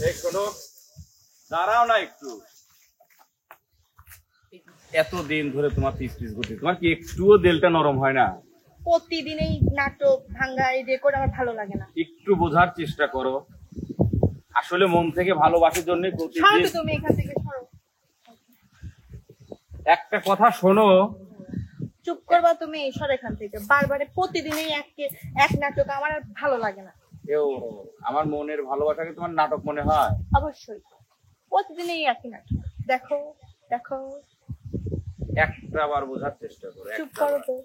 এই শোনো, দাঁড়াও না একটু। এতদিন ধরে তোমার পিস পিস ঘুরতে, তোমার কি একটুও দিলটা নরম হয় না? প্রতিদিন এই নাটক ভাঙ্গা এই রেকর্ড আমার ভালো লাগে না। একটু বোঝার চেষ্টা করো, আসলে মন থেকে ভালোবাসার জন্য সরো প্রতিদিন। তো তুমি এখান থেকে, সরো। একটা কথা শোনো, চুপ করবা তুমি, সরো এখান থেকে। বারবারে প্রতিদিনই এক নাটক আমার আর ভালো লাগে না। এও আমার মনের ভালোবাসাকে তোমার নাটক মনে হয়? অবশ্যই, প্রতিদিনই একই নাটক। দেখো দেখো, একটা বার বোঝার চেষ্টা করো। চুপ করো তো।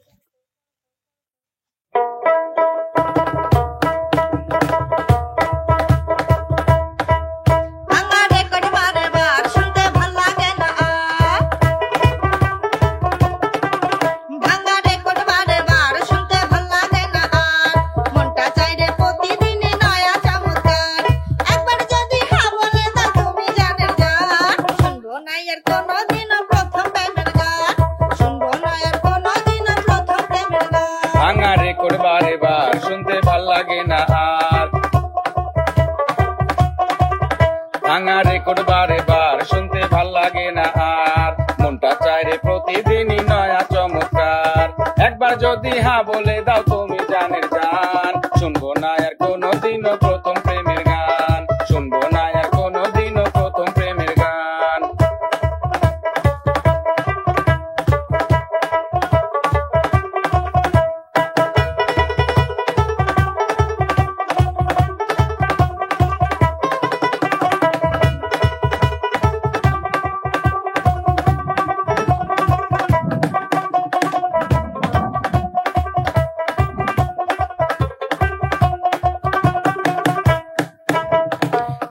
ভাঙা রেকর্ড বারে বার শুনতে ভাল লাগে না আর, ভাঙা রেকর্ড বারে বার শুনতে ভাল লাগে না আর, মনটা চায় রে প্রতিদিনই নয়া চমৎকার। একবার যদি হ্যাঁ বলে দাও তুমি জানের জান, শুনবো না আর কোনোদিনও প্রথম প্রেমের গান, শুনবো না আর কোনোদিনও প্রথম প্রেমের গান।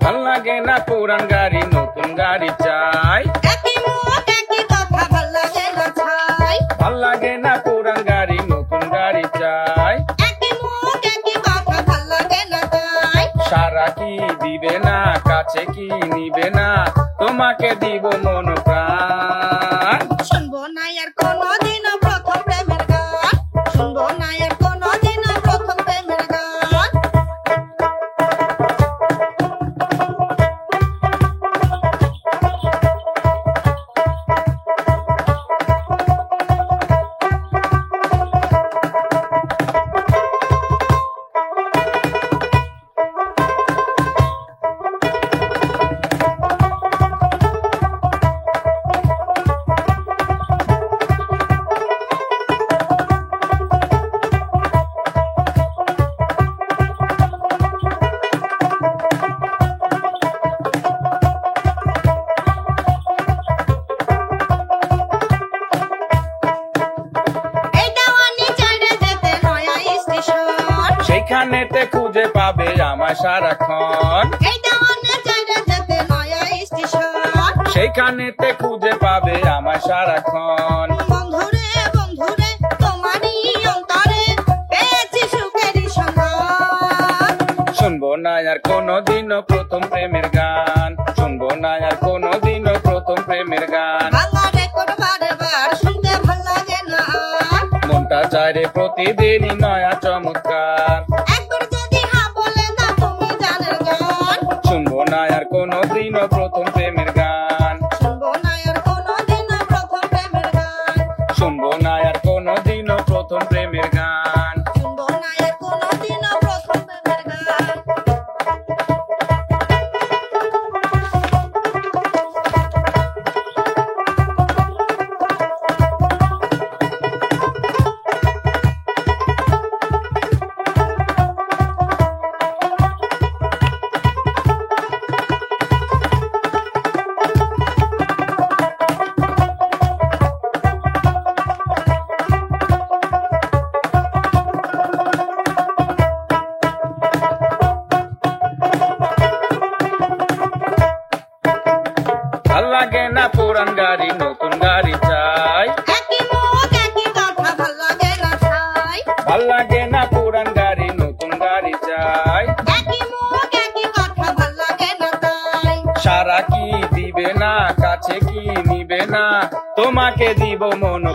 ভাল লাগে না পুরান গাড়ি, নতুন গাড়ি চাই। ভাল লাগে না পুরান গাড়ি, নতুন গাড়ি চাই। সারা কি দিবে না, কাছে কি নিবে না, তোমাকে দিব মন প্রাণ। শুনবো না আর কোনোদিনও প্রথম প্রেমের গান, শুনবো না আর কোনোদিনও প্রথম প্রেমের গান। সেইখানেতে খুঁজে পাবে আমায় সারাক্ষণ, সেইখানেতে খুঁজে পাবে আমায় সারাক্ষণ। বন্ধুরে বন্ধুরে তোমারই অন্তরে পেয়েছি সুখেরই সন্ধান। শুনবো না আর কোনোদিনও প্রথম প্রেমের গান, শুনবো না আর কোনোদিনও প্রথম প্রেমের গান। ভাঙা রেকর্ড বারবার শুনতে ভাল লাগে না আর, মনটা চায় রে প্রতিদিনই নয়া চমৎকার। একবার যদি হ্যাঁ বলে দাও তুমি জানের গান, শুনবো না আর কোনোদিনও প্রথম প্রেমের গান, শুনবো না আর কোনোদিনও প্রথম প্রেমের গান, শুনবো না আর কোনোদিনও প্রথম প্রেমের গান। শুনবো না আর কোনোদিনও প্রথম প্রেমের গান। ভাল লাগে না পুরান গাড়ি, নতুন গাড়ি চাই। একই মুখ একই কথা ভাল লাগে না ছাই, ভাল লাগে না পুরান গাড়ি, নতুন গাড়ি চাই। একই মুখ একই কথা ভাল লাগে না তাই। সারা কি দিবে না, কাছে কি নিবে না, তোমাকে দিব মন